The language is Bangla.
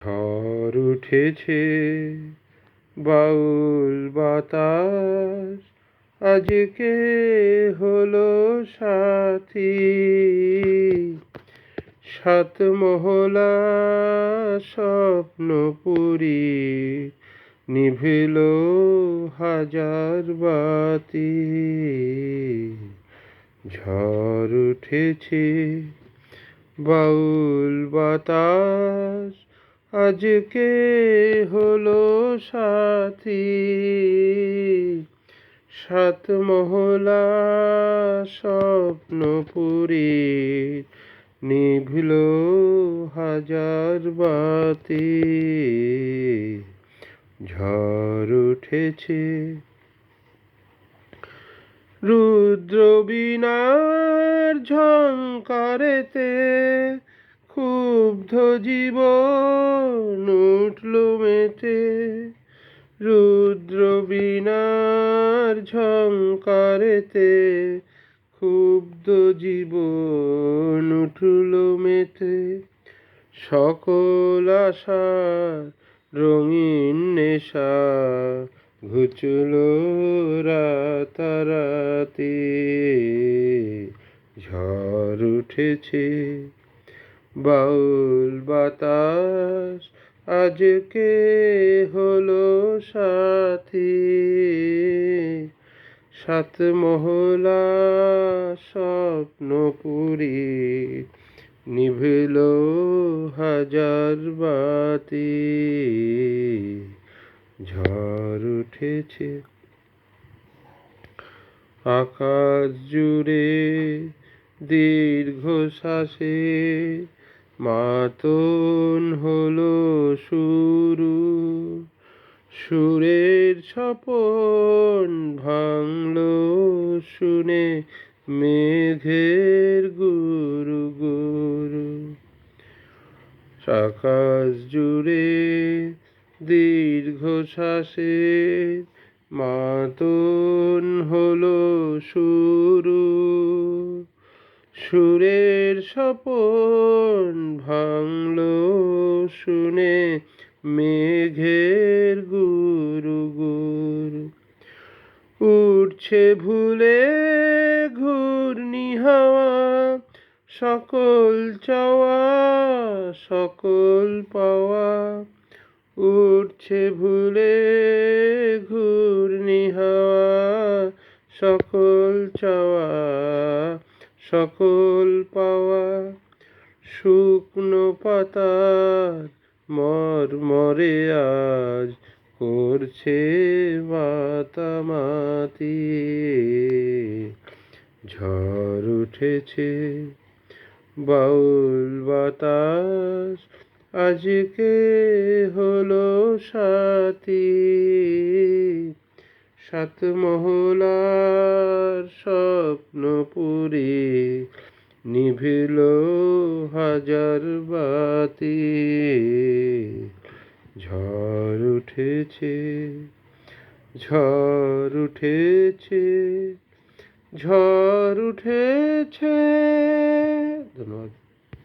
ঝড় উঠেছে বাউল বাতাস, আজকে হলো সাথী। সাত মহলা স্বপ্নপুরী, নিভিল হাজার বাতি। ঝড় উঠেছে বাউল বাতাস, আজকে হলো সাথী। সাত মহলা স্বপ্নপুরী, নিভিল হাজার বাতি। ঝড় উঠেছে রুদ্র বীণার ঝংকারেতে, ক্ষুব্ধ জীবন উঠল মেতে। রুদ্র বীণার ঝংকারেতে, ক্ষুব্ধ জীবন উঠল মেতে। সকল আশার রঙিন নেশা ঘুচল রাতারাতি। ঝড় উঠেছে বাউল বাতাস, আজকে হলো সাথী। সাত মহলা স্বপ্নপুরী, নিভিল হাজার বাতি। ঝড় উঠেছে আকাশ জুড়ে দীর্ঘশ্বাসে, মাতন হলো শুরু। সুরের স্বপন ভাঙল শুনে মেঘের গুরু গুরু। আকাশ জুড়ে দীর্ঘশ্বাসে, মাতন হলো শুরু। সুরের স্বপন ভাঙল শুনে মেঘের গুরু গুরু। উঠছে ভুলে ঘূর্ণি হাওয়া, সকল চাওয়া সকল পাওয়া। উঠছে ভুলে ঘূর্ণি হাওয়া, সকল চাওয়া সকল পাওয়া। শুকনো পাতার মরমরে আজ করছে মাতামাতি। ঝড় উঠেছে বাউল বাতাস, আজকে হলো সাথী। সাত মহলার স্বপ্নপুরী, নিভিল হাজার বাতি। ঝড় উঠেছে ঝড় উঠেছে ঝড় উঠেছে। ধন্যবাদ।